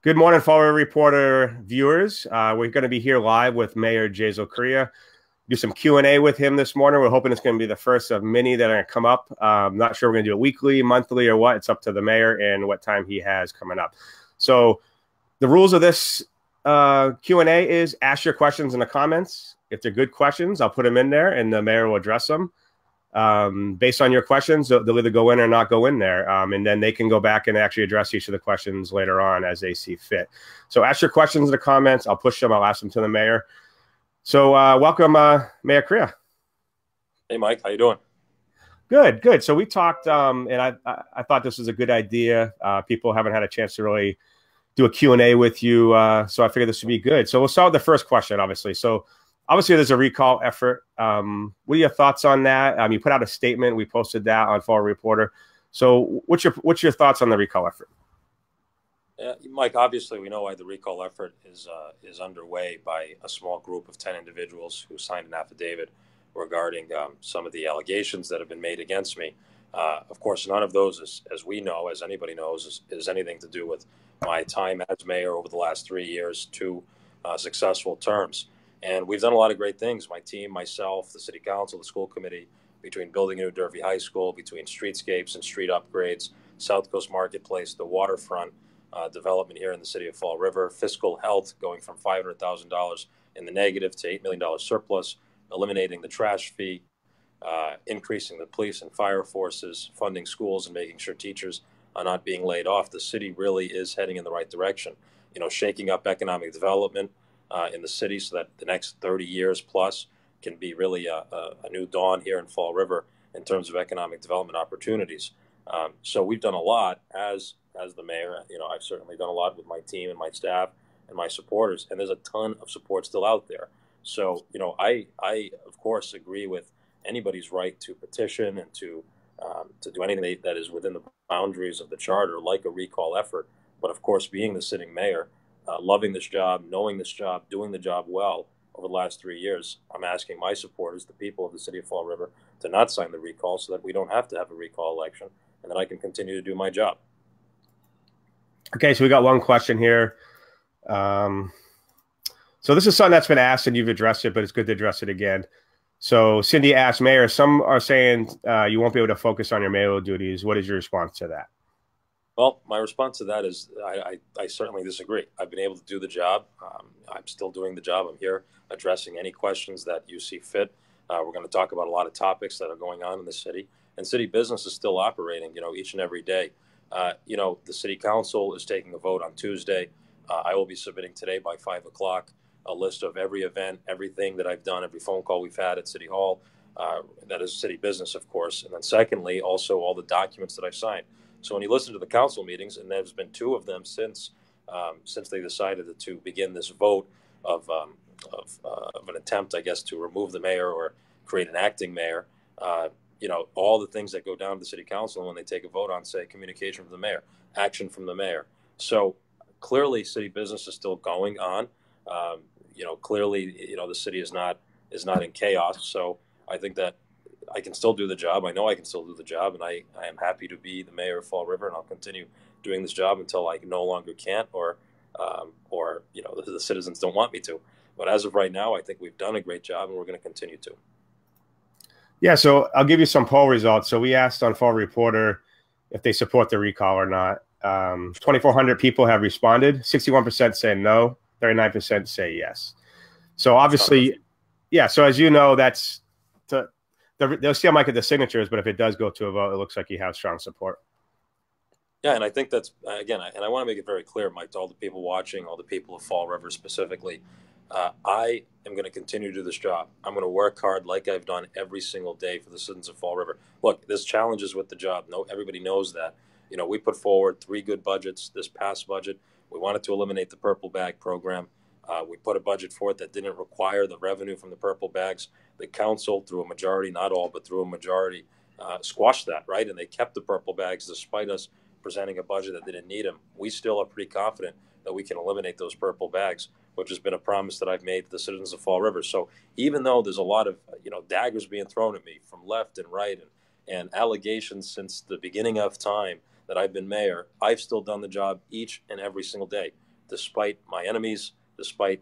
Good morning, Fall River Reporter viewers. We're going to be here live with Mayor Jasiel Correia. Do some Q&A with him this morning. We're hoping it's going to be the first of many that are going to come up. Not sure we're going to do it weekly, monthly, or what. It's up to the mayor and what time he has coming up. So the rules of this Q&A is ask your questions in the comments. If they're good questions, I'll put them in there and the mayor will address them. Based on your questions, they'll either go in or not go in there. And then they can go back and actually address each of the questions later on as they see fit. So ask your questions in the comments. I'll push them. I'll ask them to the mayor. So welcome, Mayor Correia. Hey, Mike. How you doing? Good, good. So we talked, and I thought this was a good idea. People haven't had a chance to really do a Q&A with you, so I figured this would be good. So we'll start with the first question, obviously. So obviously, there's a recall effort. What are your thoughts on that? You put out a statement. We posted that on Fall Reporter. So what's your thoughts on the recall effort? Mike, obviously, we know why the recall effort is underway by a small group of 10 individuals who signed an affidavit regarding some of the allegations that have been made against me. Of course, none of those, as we know, as anybody knows, is anything to do with my time as mayor over the last 3 years, two successful terms. And we've done a lot of great things. My team, myself, the city council, the school committee, between building a new Derby High School, between streetscapes and street upgrades, South Coast Marketplace, the waterfront development here in the city of Fall River, fiscal health going from $500,000 in the negative to $8 million surplus, eliminating the trash fee, increasing the police and fire forces, funding schools and making sure teachers are not being laid off. The city really is heading in the right direction. You know, shaking up economic development in the city so that the next 30 years plus can be really a new dawn here in Fall River in terms of economic development opportunities. So we've done a lot as the mayor. You know, I've certainly done a lot with my team and my staff and my supporters, and there's a ton of support still out there. So, you know, I of course agree with anybody's right to petition and to do anything that is within the boundaries of the charter, like a recall effort. But of course, being the sitting mayor, loving this job, knowing this job, doing the job well over the last 3 years, I'm asking my supporters, the people of the city of Fall River, to not sign the recall so that we don't have to have a recall election and that I can continue to do my job. Okay, so we got one question here. So this is something that's been asked and you've addressed it, but it's good to address it again. So Cindy asked, Mayor, some are saying you won't be able to focus on your mayoral duties. What is your response to that? Well, my response to that is I certainly disagree. I've been able to do the job. I'm still doing the job. I'm here addressing any questions that you see fit. We're going to talk about a lot of topics that are going on in the city. And city business is still operating, you know, each and every day. You know, the city council is taking a vote on Tuesday. I will be submitting today by 5 o'clock a list of every event, everything that I've done, every phone call we've had at City Hall. That is city business, of course. And then secondly, also all the documents that I've signed. So when you listen to the council meetings, and there's been two of them since they decided to begin this vote of an attempt, I guess, to remove the mayor or create an acting mayor, you know, all the things that go down to the city council when they take a vote on, say, communication from the mayor, action from the mayor. So clearly city business is still going on. You know, clearly, you know, the city is not in chaos. So I think that I can still do the job. I know I can still do the job, and I am happy to be the mayor of Fall River, and I'll continue doing this job until I no longer can't, or you know, the citizens don't want me to. But as of right now, I think we've done a great job, and we're going to continue to. Yeah, so I'll give you some poll results. So we asked on Fall Reporter if they support the recall or not. 2,400 people have responded. 61% say no. 39% say yes. So obviously, yeah. So as you know, that's they'll see I might get the signatures, but if it does go to a vote, it looks like you have strong support. Yeah, and I think that's, again, and I want to make it very clear, Mike, to all the people watching, all the people of Fall River specifically, I am going to continue to do this job. I'm going to work hard like I've done every single day for the citizens of Fall River. Look, there's challenges with the job. No, everybody knows that. You know, we put forward 3 good budgets this past budget. We wanted to eliminate the purple bag program. We put a budget for it that didn't require the revenue from the purple bags. The council, through a majority, not all, but through a majority, squashed that, right? And they kept the purple bags despite us presenting a budget that didn't need them. We still are pretty confident that we can eliminate those purple bags, which has been a promise that I've made to the citizens of Fall River. So even though there's a lot of, you know, daggers being thrown at me from left and right and allegations since the beginning of time that I've been mayor, I've still done the job each and every single day. despite my enemies, despite,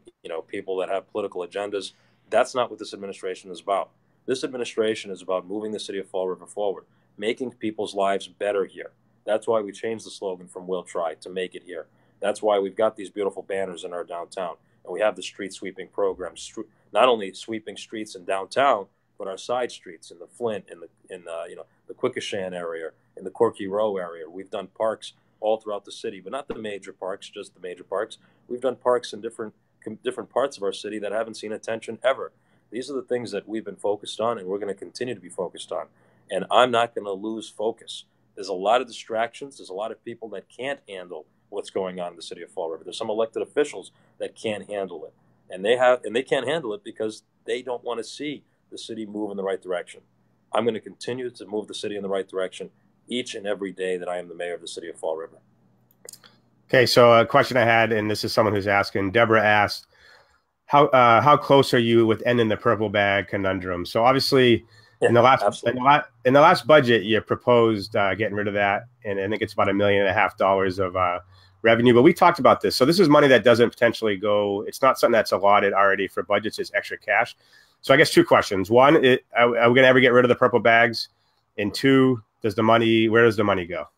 people that have political agendas. That's not what this administration is about. This administration is about moving the city of Fall River forward, making people's lives better here. That's why we changed the slogan from "We'll try" to "Make it here." That's why we've got these beautiful banners in our downtown, and we have the street sweeping programs, not only sweeping streets in downtown, but our side streets in the Flint, the Quequechan area, in the Corky Row area. We've done parks all throughout the city, but not the major parks, just the major parks. We've done parks in different parts of our city that haven't seen attention ever. These are the things that we've been focused on, and we're going to continue to be focused on. And I'm not going to lose focus. There's a lot of distractions. There's a lot of people that can't handle what's going on in the city of Fall River. There's some elected officials that can't handle it, and they can't handle it because they don't want to see the city move in the right direction. I'm going to continue to move the city in the right direction each and every day that I am the mayor of the city of Fall River. Okay, so a question I had, and this is someone who's asking. Deborah asked, how close are you with ending the purple bag conundrum? So obviously, in the last budget, you proposed getting rid of that, and I think it's about $1.5 million of revenue. But we talked about this. So this is money that doesn't potentially go. It's not something that's allotted already for budgets. It's extra cash. So I guess two questions. One, are we going to ever get rid of the purple bags? And two, where does the money go?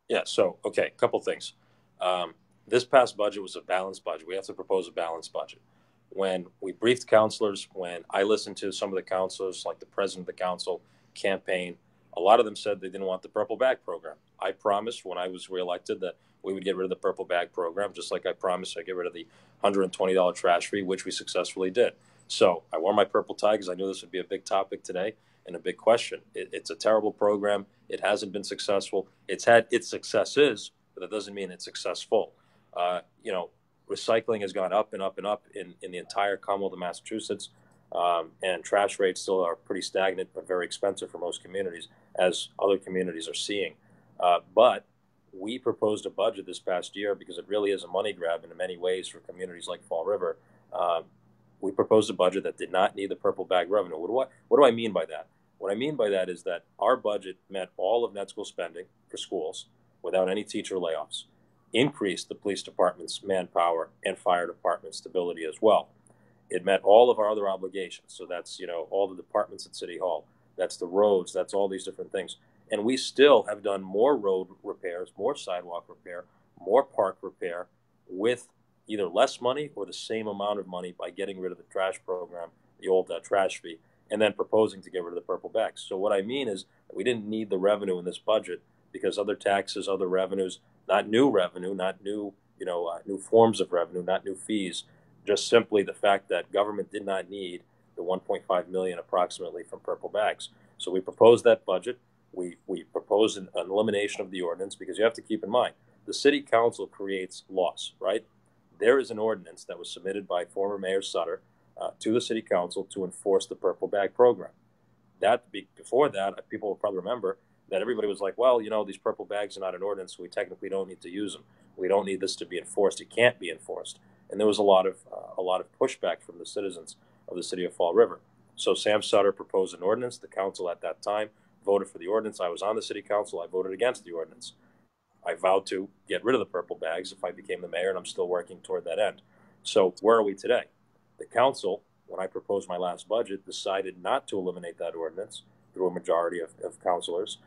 Yeah. So, okay, a couple things. This past budget was a balanced budget. We have to propose a balanced budget. When we briefed counselors, when I listened to some of the counselors, like the president of the council campaign, a lot of them said they didn't want the purple bag program. I promised when I was reelected that we would get rid of the purple bag program, just like I promised I'd get rid of the $120 trash fee, which we successfully did. So I wore my purple tie because I knew this would be a big topic today and a big question. It's a terrible program. It hasn't been successful. It's had its successes, but that doesn't mean it's successful. Recycling has gone up and up and up in the entire Commonwealth of Massachusetts, and trash rates still are pretty stagnant but very expensive for most communities, as other communities are seeing. But we proposed a budget this past year because it really is a money grab in many ways for communities like Fall River. We proposed a budget that did not need the purple bag revenue. What do I mean by that? What I mean by that is that our budget met all of net school spending for schools without any teacher layoffs, increased the police department's manpower and fire department stability as well. It met all of our other obligations. So that's, all the departments at City Hall. That's the roads. That's all these different things. And we still have done more road repairs, more sidewalk repair, more park repair with either less money or the same amount of money by getting rid of the trash program, the old trash fee, and then proposing to get rid of the purple bags. So what I mean is that we didn't need the revenue in this budget because other taxes, other revenues, not new revenue, not new, new forms of revenue, not new fees, just simply the fact that government did not need the 1.5 million approximately from purple bags. So we proposed that budget. We proposed an elimination of the ordinance because you have to keep in mind, the city council creates laws, right? There is an ordinance that was submitted by former Mayor Sutter to the city council to enforce the purple bag program. Before that, people will probably remember that everybody was like, well, these purple bags are not an ordinance, so we technically don't need to use them. We don't need this to be enforced. It can't be enforced. And there was a lot of pushback from the citizens of the city of Fall River. So Sam Sutter proposed an ordinance. The council at that time voted for the ordinance. I was on the city council. I voted against the ordinance. I vowed to get rid of the purple bags if I became the mayor, and I'm still working toward that end. So where are we today? The council, when I proposed my last budget, decided not to eliminate that ordinance through a majority of councilors.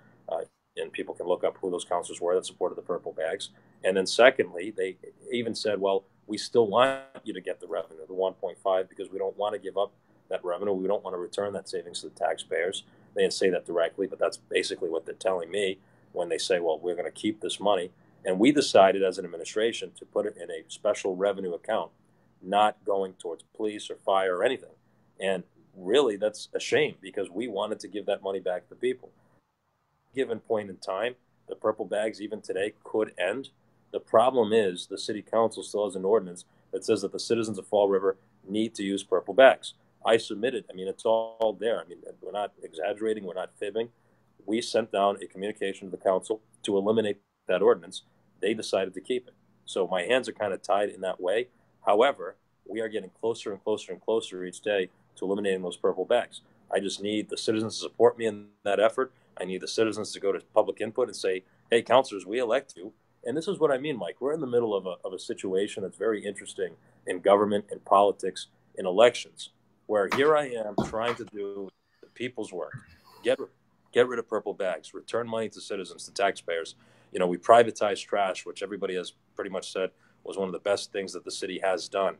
And people can look up who those councilors were that supported the purple bags. And then secondly, they even said, well, we still want you to get the revenue, the 1.5, because we don't want to give up that revenue. We don't want to return that savings to the taxpayers. They didn't say that directly, but that's basically what they're telling me when they say, well, we're going to keep this money. And we decided as an administration to put it in a special revenue account, not going towards police or fire or anything. And really, that's a shame because we wanted to give that money back to the people. Given point in time, the purple bags even today could end. The problem is the city council still has an ordinance that says that the citizens of Fall River need to use purple bags. I submitted, it's all there. We're not exaggerating, we're not fibbing. We sent down a communication to the council to eliminate that ordinance. They decided to keep it. So my hands are kind of tied in that way. However, we are getting closer and closer and closer each day to eliminating those purple bags. I just need the citizens to support me in that effort. I need the citizens to go to public input and say, hey, councilors, we elect you. And this is what I mean, Mike. We're in the middle of a situation that's very interesting in government, in politics, in elections, where here I am trying to do the people's work, get rid of purple bags, return money to citizens, to taxpayers. We privatized trash, which everybody has pretty much said was one of the best things that the city has done.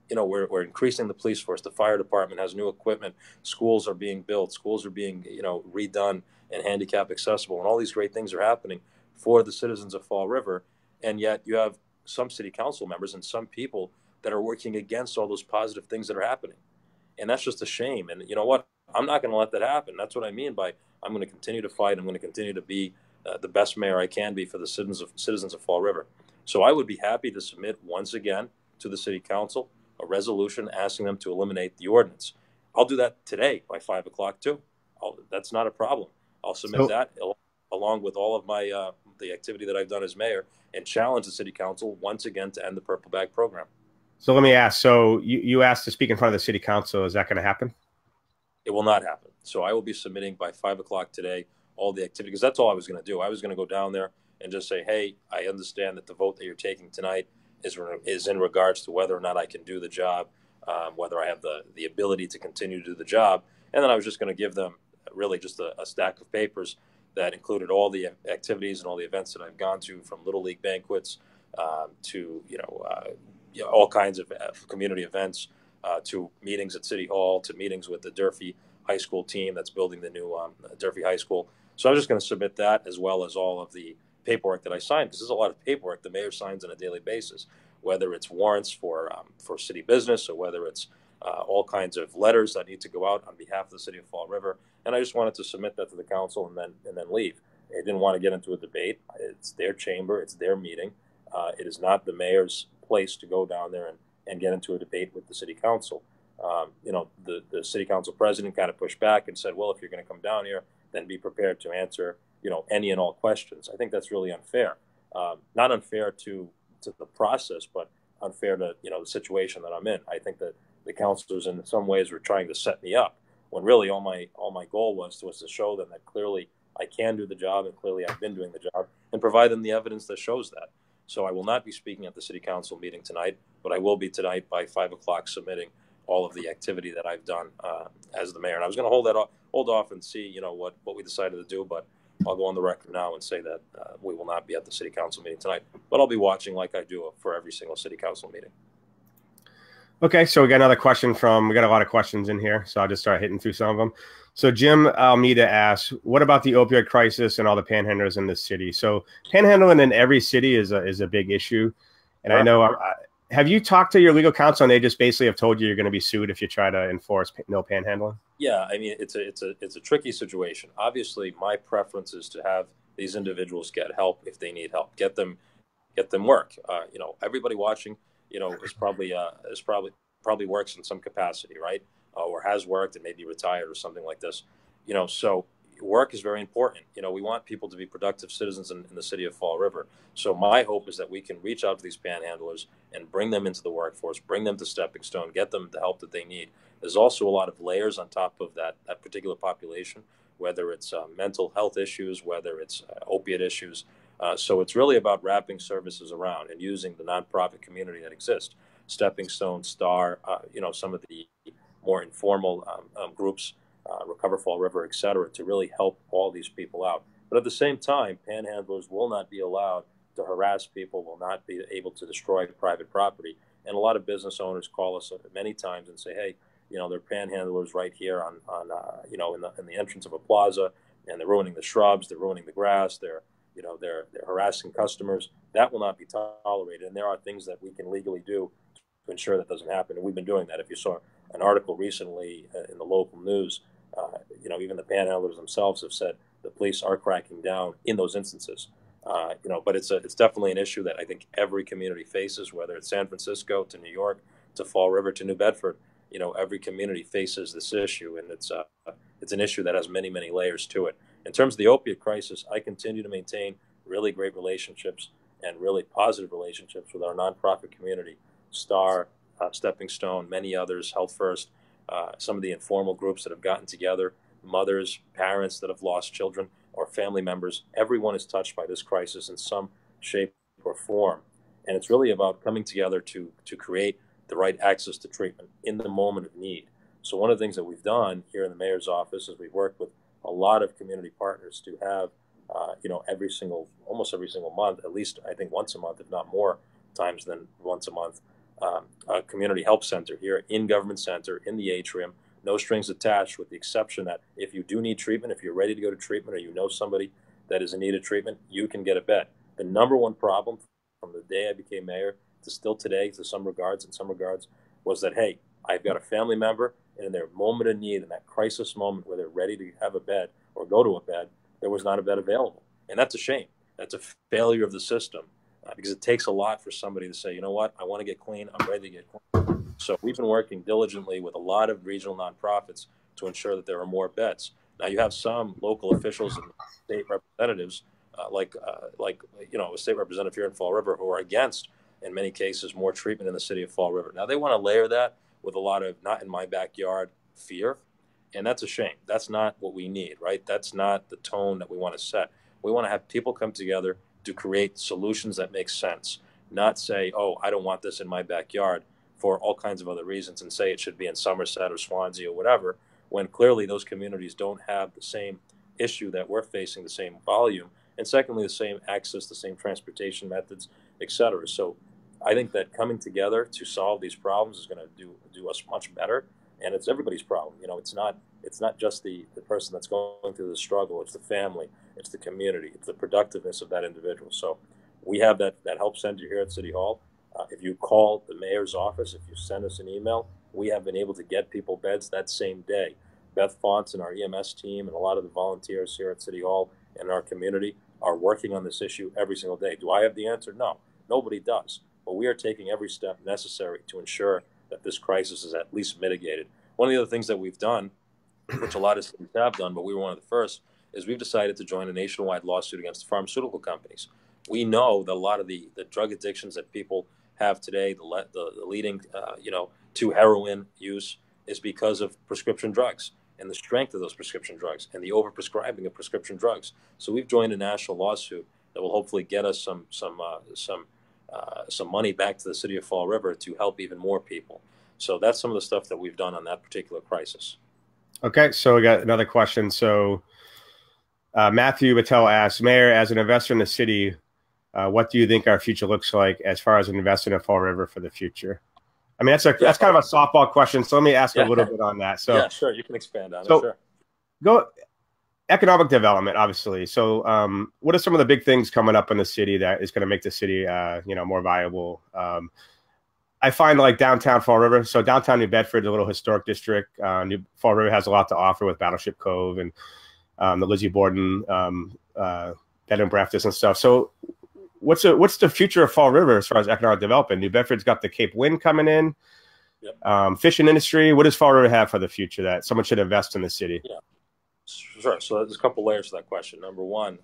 We're increasing the police force. The fire department has new equipment. Schools are being built. Schools are being, redone and handicap accessible. And all these great things are happening for the citizens of Fall River. And yet you have some city council members and some people that are working against all those positive things that are happening. And that's just a shame. And you know what? I'm not going to let that happen. That's what I mean by I'm going to continue to fight. I'm going to continue to be the best mayor I can be for the citizens of Fall River. So I would be happy to submit once again to the city council a resolution asking them to eliminate the ordinance. I'll do that today by 5 o'clock too. That's not a problem. I'll submit that along with all of my the activity that I've done as mayor and challenge the city council once again to end the purple bag program. So let me ask. So you asked to speak in front of the city council. Is that going to happen? It will not happen. So I will be submitting by 5 o'clock today all the activity, because that's all I was going to do. I was going to go down there and just say, hey, I understand that the vote that you're taking tonight is in regards to whether or not I can do the job, whether I have the ability to continue to do the job. And then I was just going to give them really just a stack of papers that included all the activities and all the events that I've gone to, from Little League banquets to all kinds of community events, to meetings at City Hall, to meetings with the Durfee High School team that's building the new Durfee High School. So I'm just going to submit that, as well as all of the paperwork that I signed, because there's a lot of paperwork the mayor signs on a daily basis, whether it's warrants for city business, or whether it's all kinds of letters that need to go out on behalf of the city of Fall River. And I just wanted to submit that to the council and then leave. I didn't want to get into a debate. It's their chamber. It's their meeting. It is not the mayor's place to go down there and get into a debate with the city council. The city council president kind of pushed back and said, well, if you're going to come down here, then be prepared to answer, any and all questions. I think that's really unfair. Not unfair to the process, but unfair to, the situation that I'm in. I think that the councilors in some ways were trying to set me up, when really all my goal was to show them that clearly I can do the job, and clearly I've been doing the job, and provide them the evidence that shows that. So I will not be speaking at the city council meeting tonight, but I will be tonight by 5 o'clock submitting all of the activity that I've done as the mayor. And I was going to hold off and see, what we decided to do, but I'll go on the record now and say that we will not be at the city council meeting tonight, but I'll be watching like I do for every single city council meeting. Okay, so we got another question we got a lot of questions in here, so I'll just start hitting through some of them. So Jim Almeida asks, what about the opioid crisis and all the panhandlers in this city? So panhandling in every city is a big issue. And sure. I know, have you talked to your legal counsel, and they just basically have told you you're going to be sued if you try to enforce no panhandling? Yeah, I mean, it's a tricky situation. Obviously, my preference is to have these individuals get help if they need help, get them work. Everybody watching, is probably works in some capacity, right? Or has worked and maybe retired or something like this. So work is very important. We want people to be productive citizens in the city of Fall River. So my hope is that we can reach out to these panhandlers and bring them into the workforce, bring them to Stepping Stone, get them the help that they need. There's also a lot of layers on top of that particular population, whether it's mental health issues, whether it's opiate issues. So it's really about wrapping services around and using the nonprofit community that exists. Stepping Stone, Star, some of the more informal groups, Recover Fall River, et cetera, to really help all these people out. But at the same time, panhandlers will not be allowed to harass people, will not be able to destroy private property. And a lot of business owners call us many times and say, hey, there are panhandlers right here in the entrance of a plaza, and they're ruining the shrubs, they're ruining the grass, they're harassing customers. That will not be tolerated. And there are things that we can legally do to ensure that doesn't happen. And we've been doing that. If you saw an article recently in the local news, even the panhandlers themselves have said the police are cracking down in those instances. But it's definitely an issue that I think every community faces, whether it's San Francisco to New York to Fall River to New Bedford. Every community faces this issue, and it's an issue that has many, many layers to it. In terms of the opiate crisis, I continue to maintain really great relationships and really positive relationships with our nonprofit community, Star, Stepping Stone, many others, Health First, some of the informal groups that have gotten together, mothers, parents that have lost children, or family members. Everyone is touched by this crisis in some shape, or form. And it's really about coming together to create the right access to treatment in the moment of need. So one of the things that we've done here in the mayor's office is we've worked with a lot of community partners to have, almost every single month, at least I think once a month, if not more times than once a month, a community help center here in Government Center in the atrium, no strings attached, with the exception that if you do need treatment, if you're ready to go to treatment, or you know somebody that is in need of treatment, you can get a bed. The number one problem from the day I became mayor to still today, in some regards, was that, hey, I've got a family member, and in their moment of need, in that crisis moment where they're ready to have a bed or go to a bed, there was not a bed available. And that's a shame. That's a failure of the system, because it takes a lot for somebody to say, you know what, I want to get clean, I'm ready to get clean. So we've been working diligently with a lot of regional nonprofits to ensure that there are more beds. Now, you have some local officials and state representatives, a state representative here in Fall River, who are against, in many cases, more treatment in the city of Fall River. Now, they want to layer that with a lot of not in my backyard fear, and that's a shame. That's not what we need, right? That's not the tone that we want to set. We want to have people come together to create solutions that make sense, not say, oh, I don't want this in my backyard for all kinds of other reasons, and say it should be in Somerset or Swansea or whatever, when clearly those communities don't have the same issue that we're facing, the same volume, and secondly, the same access, the same transportation methods, et cetera. So I think that coming together to solve these problems is going to do us much better, and it's everybody's problem. It's not just the person that's going through the struggle. It's the family, it's the community, it's the productiveness of that individual. So we have that help center here at City Hall. If you call the mayor's office, if you send us an email, we have been able to get people beds that same day. Beth Fonts and our EMS team and a lot of the volunteers here at City Hall and our community are working on this issue every single day. Do I have the answer? No, nobody does. But we are taking every step necessary to ensure that this crisis is at least mitigated. One of the other things that we've done, which a lot of cities have done, but we were one of the first, is we've decided to join a nationwide lawsuit against the pharmaceutical companies. We know that a lot of the drug addictions that people have today, the leading to heroin use, is because of prescription drugs and the strength of those prescription drugs and the overprescribing of prescription drugs. So we've joined a national lawsuit that will hopefully get us some money back to the city of Fall River to help even more people. So that's some of the stuff that we've done on that particular crisis. Okay, so we got another question. So Matthew Botelho asks, Mayor, as an investor in the city, what do you think our future looks like as far as investing in Fall River for the future? I mean, that's kind of a softball question. So let me ask a little bit on that. So yeah, sure, you can expand on it. Sure. Go economic development, obviously. So what are some of the big things coming up in the city that is going to make the city, more viable? I find like downtown Fall River. So downtown New Bedford, a little historic district. New Fall River has a lot to offer with Battleship Cove and the Lizzie Borden bed and breakfast and stuff. So what's the future of Fall River as far as economic development? New Bedford's got the Cape Wind coming in. Yep. Fishing industry. What does Fall River have for the future that someone should invest in the city? Yeah, sure. So there's a couple layers to that question. Number one,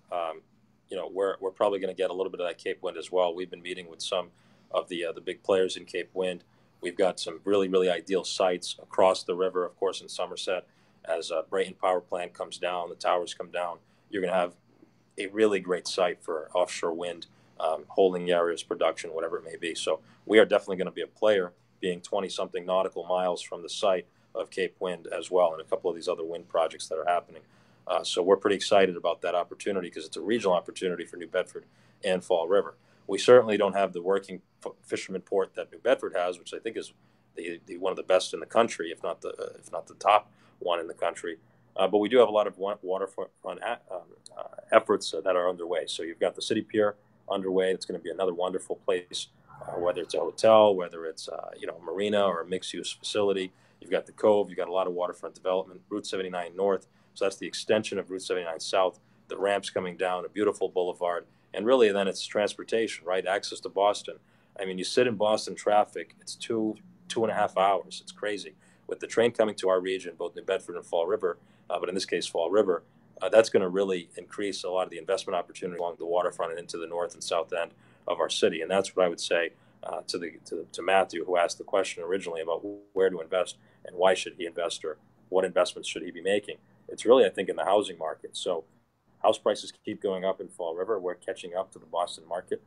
we're probably going to get a little bit of that Cape Wind as well. We've been meeting with some of the big players in Cape Wind. We've got some really, really ideal sites across the river, of course, in Somerset. As Brayton Power Plant comes down, the towers come down, you're going to have a really great site for offshore wind, holding areas, production, whatever it may be. So we are definitely going to be a player, being 20-something nautical miles from the site of Cape Wind as well, and a couple of these other wind projects that are happening. So we're pretty excited about that opportunity because it's a regional opportunity for New Bedford and Fall River. We certainly don't have the working fisherman port that New Bedford has, which I think is the one of the best in the country, if not the top one in the country. But we do have a lot of waterfront efforts that are underway. So you've got the City Pier underway. It's going to be another wonderful place, whether it's a hotel, whether it's a marina or a mixed-use facility. You've got the Cove. You've got a lot of waterfront development. Route 79 North. So that's the extension of Route 79 South. The ramps coming down, a beautiful boulevard. And really then it's transportation, right? Access to Boston. I mean, you sit in Boston traffic, it's 2.5 hours. It's crazy. With the train coming to our region, both New Bedford and Fall River, but in this case, Fall River, that's going to really increase a lot of the investment opportunity along the waterfront and into the north and south end of our city. And that's what I would say to Matthew, who asked the question originally about where to invest and why should he invest or what investments should he be making. It's really, I think, in the housing market. So House prices keep going up in Fall River. We're catching up to the Boston market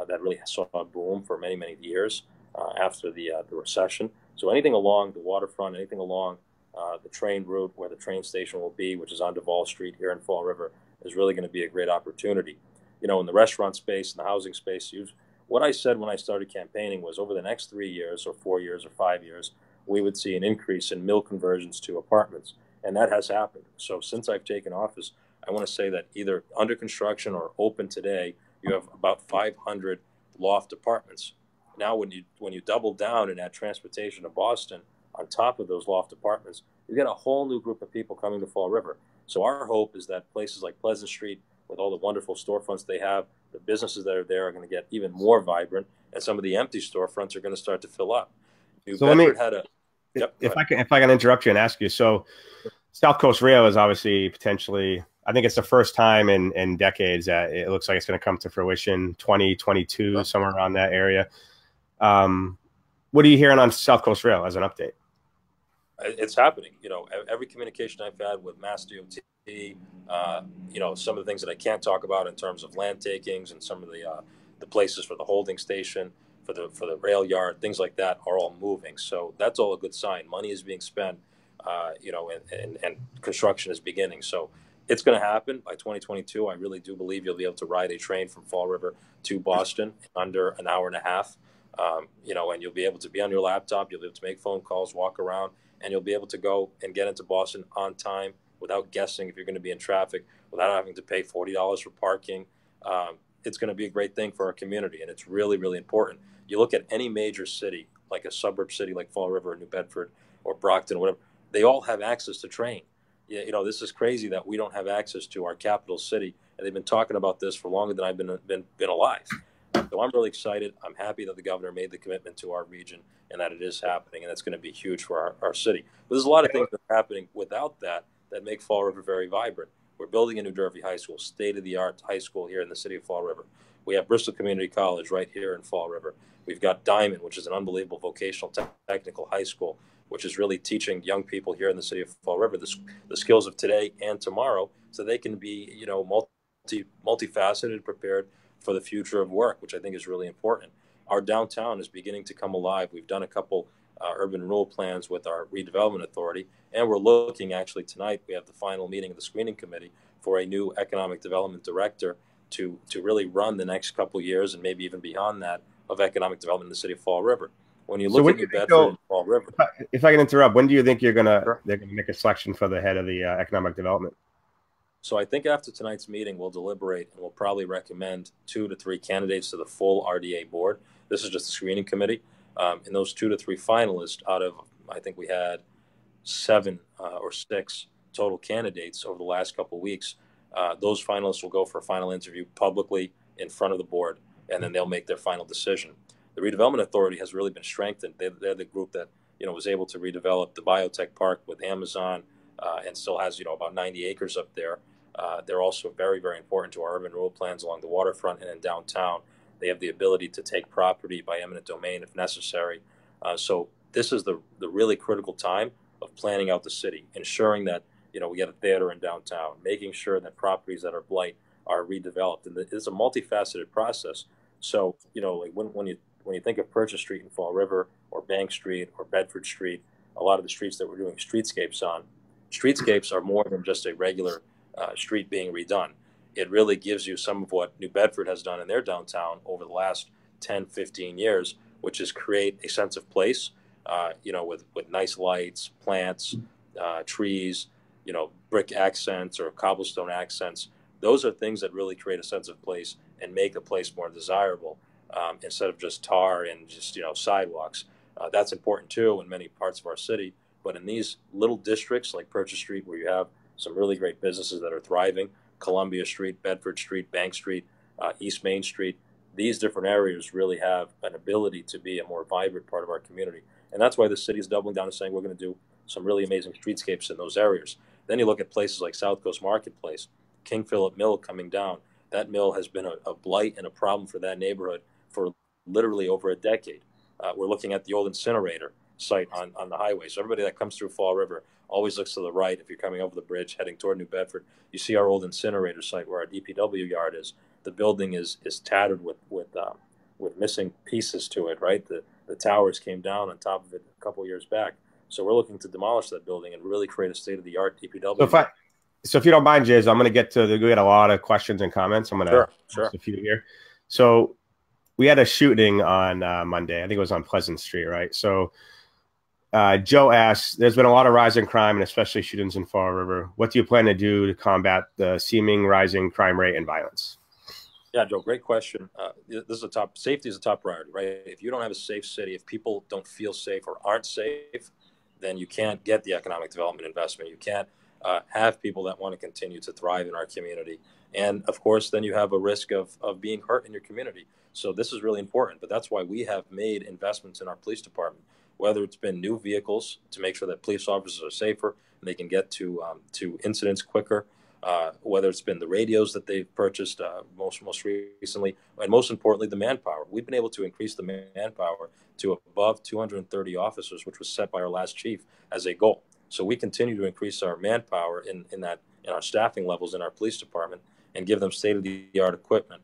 that really saw a boom for many, many years after the recession. So anything along the waterfront, anything along the train route where the train station will be, which is on Duval Street here in Fall River, is really going to be a great opportunity. You know, in the restaurant space and the housing space, what I said when I started campaigning was over the next 3 years or 4 years or 5 years, we would see an increase in mill conversions to apartments. And that has happened. So since I've taken office, I want to say that either under construction or open today, you have about 500 loft apartments. Now, when you double down and add transportation to Boston on top of those loft apartments, you get a whole new group of people coming to Fall River. So our hope is that places like Pleasant Street, with all the wonderful storefronts they have, the businesses that are there are going to get even more vibrant, and some of the empty storefronts are going to start to fill up. New So Bedford had a if I can interrupt you and ask you, so South Coast Rail is obviously potentially, I think it's the first time in decades that it looks like it's going to come to fruition, 2022, somewhere around that area. What are you hearing on South Coast Rail as an update? It's happening. You know, every communication I've had with Mass DOT, you know, some of the things that I can't talk about in terms of land takings and some of the places for the holding station, for the rail yard, things like that are all moving. So that's all a good sign. Money is being spent, you know, and construction is beginning. So it's going to happen by 2022. I really do believe you'll be able to ride a train from Fall River to Boston in under an hour and a half. You know, and you'll be able to be on your laptop. You'll be able to make phone calls, walk around, and you'll be able to go and get into Boston on time without guessing if you're going to be in traffic, without having to pay $40 for parking. It's going to be a great thing for our community, and it's really, really important. You look at any major city, like a suburb city like Fall River or New Bedford or Brockton or whatever, they all have access to train. You know, this is crazy that we don't have access to our capital city, and they've been talking about this for longer than I've been alive. So I'm really excited. I'm happy that the governor made the commitment to our region and that it is happening, and that's going to be huge for our city. But there's a lot of things that are happening without that make Fall River very vibrant. We're building a new Durfee High School, state-of-the-art high school here in the city of Fall River. We have Bristol Community College right here in Fall River. We've got Diamond, which is an unbelievable vocational technical high school, which is really teaching young people here in the city of Fall River the skills of today and tomorrow so they can be, you know, multifaceted, prepared for the future of work, which I think is really important. Our downtown is beginning to come alive. We've done a couple urban renewal plans with our redevelopment authority, and we're looking actually tonight, we have the final meeting of the screening committee for a new economic development director to really run the next couple of years and maybe even beyond that of economic development in the city of Fall River. When you look at New Bedford and Fall River. If I can interrupt, when do you think they're going to make a selection for the head of the economic development? So I think after tonight's meeting, we'll deliberate and we'll probably recommend 2 to 3 candidates to the full RDA board. This is just a screening committee. And those 2 to 3 finalists out of, I think we had 7 or 6 total candidates over the last couple of weeks. Those finalists will go for a final interview publicly in front of the board, and then they'll make their final decision. The redevelopment authority has really been strengthened. They're the group that, you know, was able to redevelop the biotech park with Amazon and still has, you know, about 90 acres up there. They're also very, very important to our urban renewal plans along the waterfront and in downtown. They have the ability to take property by eminent domain if necessary. So this is the really critical time of planning out the city, ensuring that, you know, we get a theater in downtown, making sure that properties that are blight are redeveloped. And it's a multifaceted process. So, you know, like when you think of Purchase Street in Fall River or Bank Street or Bedford Street, a lot of the streets that we're doing streetscapes on, streetscapes are more than just a regular street being redone. It really gives you some of what New Bedford has done in their downtown over the last 10, 15 years, which is create a sense of place, you know, with nice lights, plants, trees, you know, brick accents or cobblestone accents. Those are things that really create a sense of place and make a place more desirable instead of just tar and just, you know, sidewalks. That's important too in many parts of our city. But in these little districts like Purchase Street, where you have some really great businesses that are thriving, Columbia Street, Bedford Street, Bank Street, East Main Street, these different areas really have an ability to be a more vibrant part of our community. And that's why the city is doubling down and saying we're going to do some really amazing streetscapes in those areas. Then you look at places like South Coast Marketplace, King Philip Mill coming down. That mill has been a blight and a problem for that neighborhood for literally over a decade. We're looking at the old incinerator. site on the highway. So everybody that comes through Fall River always looks to the right. If you're coming over the bridge heading toward New Bedford, you see our old incinerator site where our DPW yard is. The building is tattered with missing pieces to it. Right, the towers came down on top of it a couple years back. So we're looking to demolish that building and really create a state-of-the-art DPW. So if you don't mind, Jays, I'm going to get to we got a lot of questions and comments. I'm going to sure. a few here. So we had a shooting on Monday. I think it was on Pleasant Street, right? So Joe asks, there's been a lot of rise in crime and especially shootings in Fall River. What do you plan to do to combat the seeming rising crime rate and violence? Yeah, Joe, great question. Safety is a top priority, right? If you don't have a safe city, if people don't feel safe or aren't safe, then you can't get the economic development investment. You can't have people that want to continue to thrive in our community. And of course, then you have a risk of being hurt in your community. So this is really important, but that's why we have made investments in our police department, whether it's been new vehicles to make sure that police officers are safer and they can get to incidents quicker, whether it's been the radios that they've purchased most recently, and most importantly, the manpower. We've been able to increase the manpower to above 230 officers, which was set by our last chief as a goal. So we continue to increase our manpower in our staffing levels in our police department and give them state-of-the-art equipment.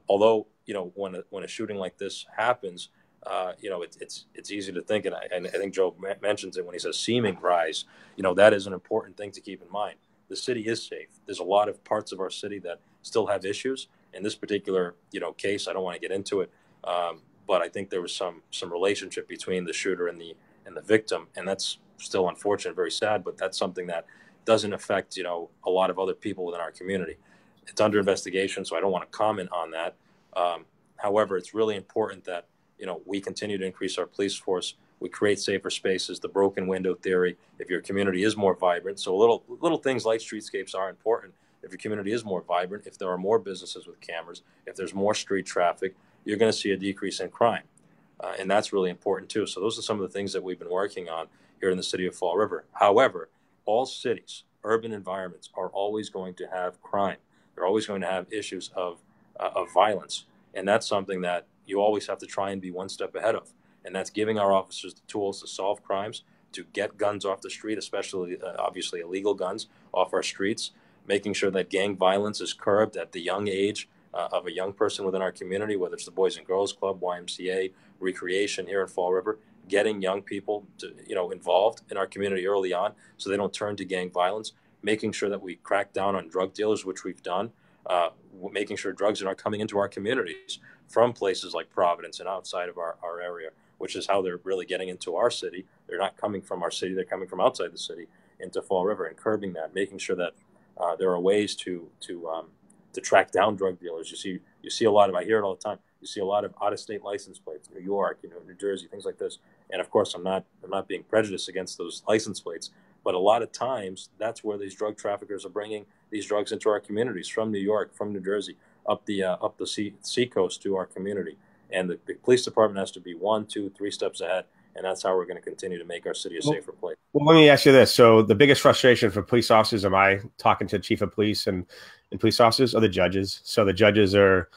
Although, when a shooting like this happens, it's easy to think, and I think Joe mentions it when he says seeming rise. That is an important thing to keep in mind. The city is safe. There's a lot of parts of our city that still have issues. In this particular, case, I don't want to get into it, but I think there was some relationship between the shooter and the victim, and that's still unfortunate, very sad. But that's something that doesn't affect a lot of other people within our community. It's under investigation, so I don't want to comment on that. However, it's really important that we continue to increase our police force. We create safer spaces, the broken window theory. If your community is more vibrant, so little things like streetscapes are important. If your community is more vibrant, if there are more businesses with cameras, if there's more street traffic, you're going to see a decrease in crime. And that's really important too. So those are some of the things that we've been working on here in the city of Fall River. However, all cities, urban environments are always going to have crime. They're always going to have issues of violence. And that's something that you always have to try and be one step ahead of. And that's giving our officers the tools to solve crimes, to get guns off the street, especially obviously illegal guns off our streets, making sure that gang violence is curbed at the young age of a young person within our community, whether it's the Boys and Girls Club, YMCA, recreation here in Fall River, getting young people to involved in our community early on so they don't turn to gang violence, making sure that we crack down on drug dealers, which we've done, making sure drugs are not coming into our communities from places like Providence and outside of our area, which is how they're really getting into our city. They're not coming from our city, they're coming from outside the city into Fall River, and curbing that, making sure that there are ways to track down drug dealers. You see a lot of, I hear it all the time, you see a lot of out-of-state license plates, New York, New Jersey, things like this. And of course, I'm not being prejudiced against those license plates, but a lot of times that's where these drug traffickers are bringing these drugs into our communities, from New York, from New Jersey, up the seacoast to our community. And the police department has to be 1, 2, 3 steps ahead, and that's how we're going to continue to make our city a safer place. Well, let me ask you this. So the biggest frustration for police officers, am I talking to the chief of police and police officers, are the judges. So the judges are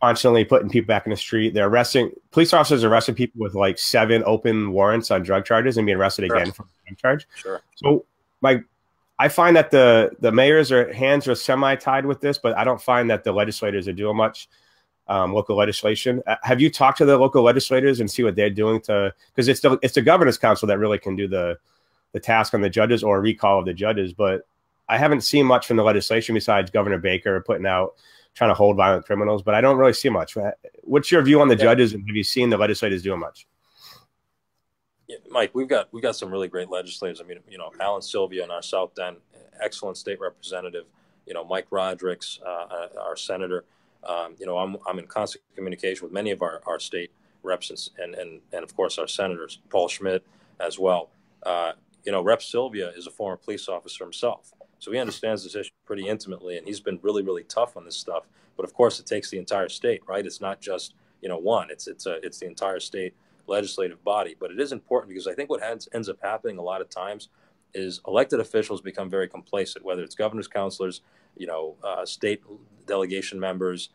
constantly putting people back in the street. They're arresting, police officers are arresting people with like 7 open warrants on drug charges and being arrested again for a drug charge. Sure. So I find that the mayor's hands are semi-tied with this, but I don't find that the legislators are doing much. Local legislation. Have you talked to the local legislators and see what they're doing because it's the governor's council that really can do the task on the judges or recall of the judges. But I haven't seen much from the legislation besides Governor Baker trying to hold violent criminals, but I don't really see much. What's your view on the judges, and have you seen the legislators doing much? Yeah, Mike, we've got some really great legislators. I mean, Alan Sylvia in our South End, excellent state representative. Mike Rodricks, our senator. I'm in constant communication with many of our state reps and of course our senators, Paul Schmidt as well. Rep Sylvia is a former police officer himself, so he understands this issue pretty intimately, and he's been really, really tough on this stuff. But of course, it takes the entire state, right? It's not just one. It's the entire state legislative body. But it is important because I think what ends up happening a lot of times is elected officials become very complacent, whether it's governors, counselors, state delegation members.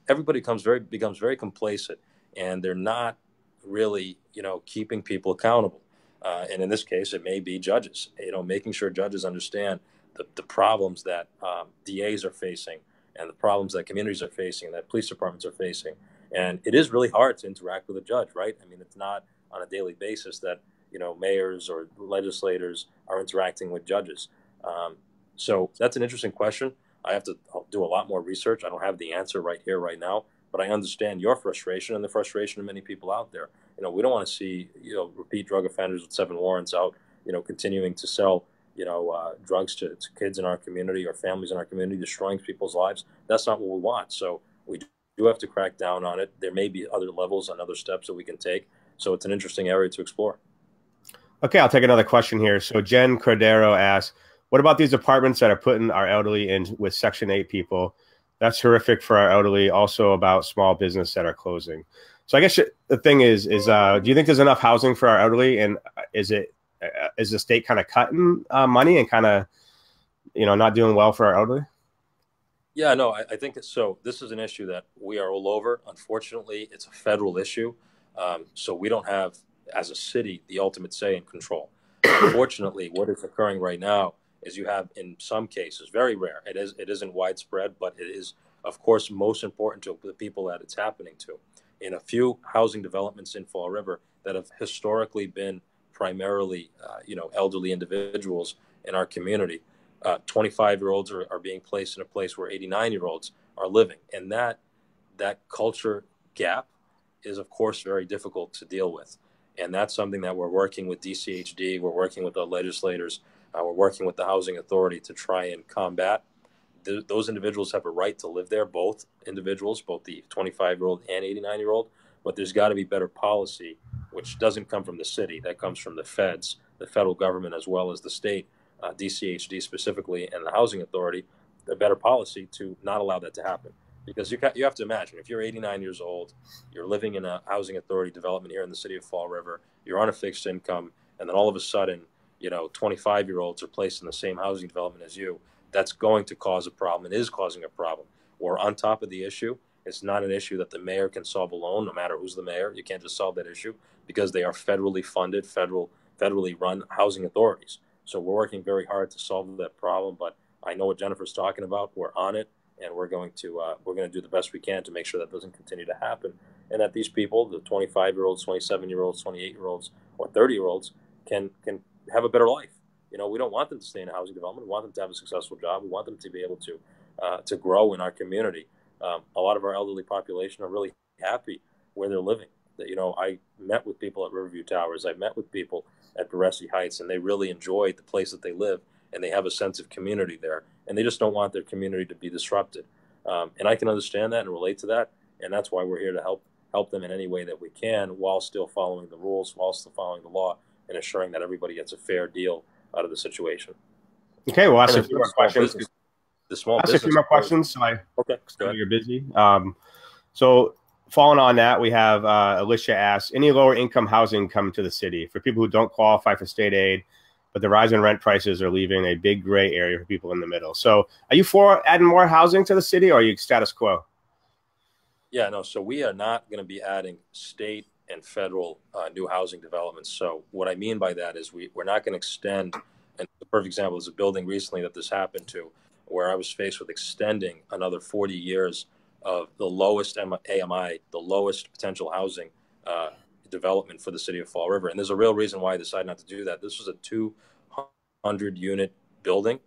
Everybody becomes very complacent, and they're not really, keeping people accountable. And in this case, it may be judges, making sure judges understand the problems that DAs are facing and the problems that communities are facing, that police departments are facing. And it is really hard to interact with a judge, right? I mean, it's not on a daily basis that, mayors or legislators are interacting with judges. So that's an interesting question. I'll do a lot more research. I don't have the answer right here, right now, but I understand your frustration and the frustration of many people out there. We don't want to see, repeat drug offenders with 7 warrants out, continuing to sell, drugs to kids in our community or families in our community, destroying people's lives. That's not what we want. So we do have to crack down on it. There may be other levels and other steps that we can take. So it's an interesting area to explore. Okay, I'll take another question here. So Jen Cordeiro asks, what about these apartments that are putting our elderly in with Section 8 people? That's horrific for our elderly. Also about small business that are closing. So I guess the thing is do you think there's enough housing for our elderly? And is the state kind of cutting money and kind of, not doing well for our elderly? Yeah, no, I think so. This is an issue that we are all over. Unfortunately, it's a federal issue. So we don't have, as a city, the ultimate say and control. Unfortunately, what is occurring right now is you have, in some cases, very rare, it isn't widespread, but it is, of course, most important to the people that it's happening to. In a few housing developments in Fall River that have historically been primarily, elderly individuals in our community, 25-year-olds are being placed in a place where 89-year-olds are living. And that culture gap is, of course, very difficult to deal with. And that's something that we're working with DCHD, we're working with the legislators, we're working with the Housing Authority to try and combat. Those individuals have a right to live there, both individuals, both the 25-year-old and 89-year-old, but there's got to be better policy, which doesn't come from the city. That comes from the feds, the federal government, as well as the state, DCHD specifically, and the Housing Authority, a better policy to not allow that to happen. Because you have to imagine, if you're 89 years old, you're living in a housing authority development here in the city of Fall River, you're on a fixed income, and then all of a sudden, 25-year-olds are placed in the same housing development as you, that's going to cause a problem. It is causing a problem. We're on top of the issue. It's not an issue that the mayor can solve alone, no matter who's the mayor. You can't just solve that issue because they are federally funded, federally run housing authorities. So we're working very hard to solve that problem, but I know what Jennifer's talking about. We're on it. And we're going to do the best we can to make sure that doesn't continue to happen, and that these people, the 25-year-olds, 27-year-olds, 28-year-olds, or 30-year-olds, can have a better life. We don't want them to stay in a housing development. We want them to have a successful job. We want them to be able to grow in our community. A lot of our elderly population are really happy where they're living. I met with people at Riverview Towers. I met with people at Baresi Heights, and they really enjoyed the place that they live, and they have a sense of community there, and they just don't want their community to be disrupted. And I can understand that and relate to that, and that's why we're here to help them in any way that we can, while still following the rules, while still following the law, and ensuring that everybody gets a fair deal out of the situation. Okay, we'll ask a few more questions. Ask a few more questions. So okay, you're busy. So following on that, we have Alicia asks, any lower income housing come to the city for people who don't qualify for state aid, but the rise in rent prices are leaving a big gray area for people in the middle. So are you for adding more housing to the city, or are you status quo? Yeah, no, so we are not going to be adding state and federal new housing developments. So what I mean by that is we're not going to extend, and the perfect example is a building recently that this happened to, where I was faced with extending another 40 years of the lowest AMI, the lowest potential housing development for the city of Fall River. And there's a real reason why I decided not to do that. This was a 200-unit building,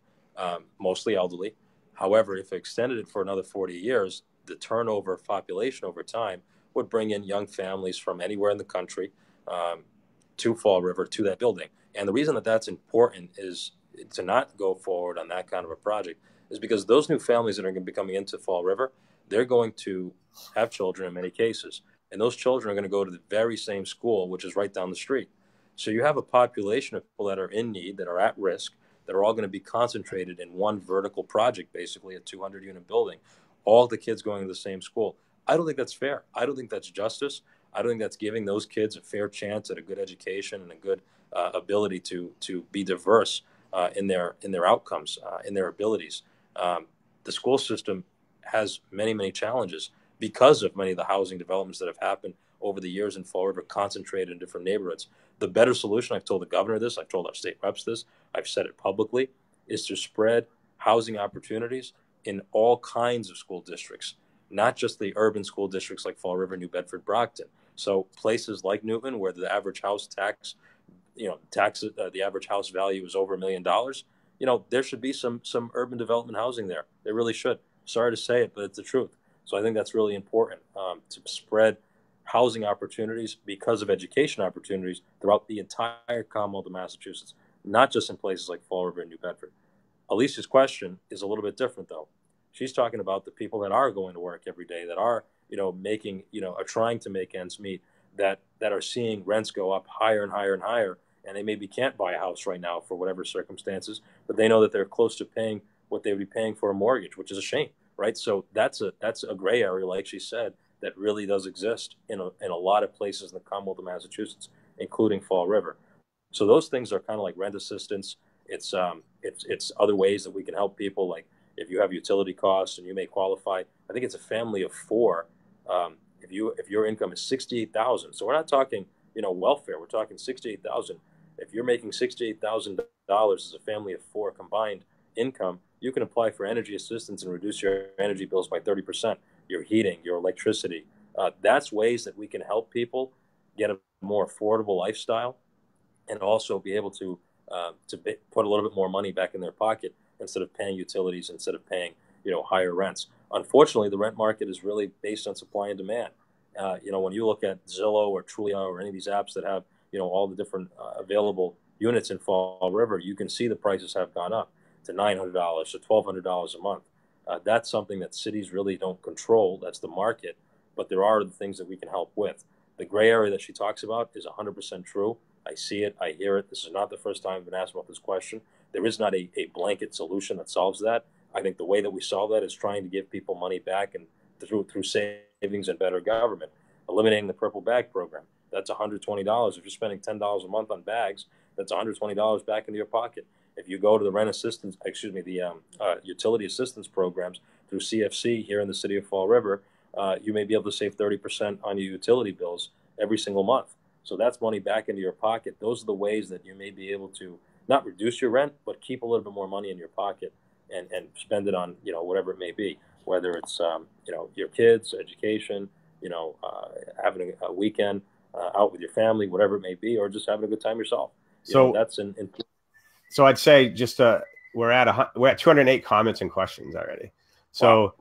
mostly elderly. However, if I extended it for another 40 years, the turnover of population over time would bring in young families from anywhere in the country to Fall River, to that building. And the reason that that's important is to not go forward on that kind of a project is because those new families that are going to be coming into Fall River, they're going to have children in many cases. And those children are going to go to the very same school, which is right down the street. So you have a population of people that are in need, that are at risk, that are all going to be concentrated in one vertical project, basically a 200-unit building, all the kids going to the same school. I don't think that's fair. I don't think that's justice. I don't think that's giving those kids a fair chance at a good education and a good ability to be diverse in their outcomes, in their abilities. The school system has many, many challenges. because of many of the housing developments that have happened over the years in Fall River, concentrated in different neighborhoods. The better solution, I've told the governor this, I've told our state reps this, I've said it publicly, is to spread housing opportunities in all kinds of school districts, not just the urban school districts like Fall River, New Bedford, Brockton. So places like Newton, where the average house tax, the average house value is over $1 million, there should be some urban development housing there. There really should. Sorry to say it, but it's the truth. So I think that's really important, to spread housing opportunities because of education opportunities throughout the entire Commonwealth of Massachusetts, not just in places like Fall River and New Bedford. Alicia's question is a little bit different, though. She's talking about the people that are going to work every day, that are, are trying to make ends meet, that are seeing rents go up higher and higher and higher, and they maybe can't buy a house right now for whatever circumstances, but they know that they're close to paying what they would be paying for a mortgage, which is a shame, right? So that's a gray area, like she said, that really does exist in a lot of places in the Commonwealth of Massachusetts, including Fall River. So those things are kind of like rent assistance. It's other ways that we can help people, like if you have utility costs and you may qualify. I think it's a family of four. If your income is $68,000, so we're not talking welfare, we're talking $68,000. If you're making $68,000 as a family of four combined income, you can apply for energy assistance and reduce your energy bills by 30%. Your heating, your electricity. That's ways that we can help people get a more affordable lifestyle, and also be able to put a little bit more money back in their pocket instead of paying utilities, instead of paying higher rents. Unfortunately, the rent market is really based on supply and demand. When you look at Zillow or Trulia or any of these apps that have all the different available units in Fall River, you can see the prices have gone up to $900 to $1,200 a month. That's something that cities really don't control. That's the market, but there are the things that we can help with. The gray area that she talks about is 100% true. I see it. I hear it. This is not the first time I've been asked about this question. There is not a blanket solution that solves that. I think the way that we solve that is trying to give people money back, and through savings and better government. Eliminating the purple bag program. That's $120. If you're spending $10 a month on bags, that's $120 back into your pocket. If you go to the utility assistance programs through CFC here in the city of Fall River, you may be able to save 30% on your utility bills every single month. So that's money back into your pocket. Those are the ways that you may be able to not reduce your rent, but keep a little bit more money in your pocket and spend it on, whatever it may be, whether it's, your kids, education, having a weekend out with your family, whatever it may be, or just having a good time yourself. So I'd say we're at 208 comments and questions already. So wow.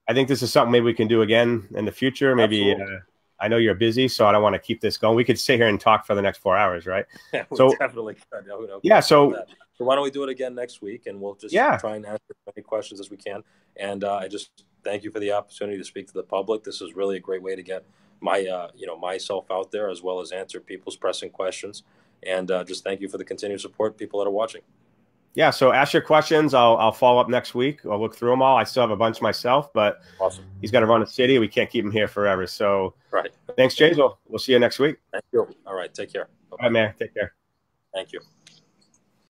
I think this is something maybe we can do again in the future. Maybe I know you're busy, so I don't want to keep this going. We could sit here and talk for the next 4 hours, right? Yeah, we definitely could. Yeah. So why don't we do it again next week, and we'll just try and answer as many questions as we can. And I just thank you for the opportunity to speak to the public. This is really a great way to get myself out there, as well as answer people's pressing questions. And just thank you for the continued support, people that are watching. Yeah, so ask your questions. I'll follow up next week. I'll look through them all. I still have a bunch myself, but awesome. He's got to run the city. We can't keep him here forever. So right. Thanks, Jasiel. We'll see you next week. Thank you. All right, take care. Bye, Mayor. Take care. Thank you.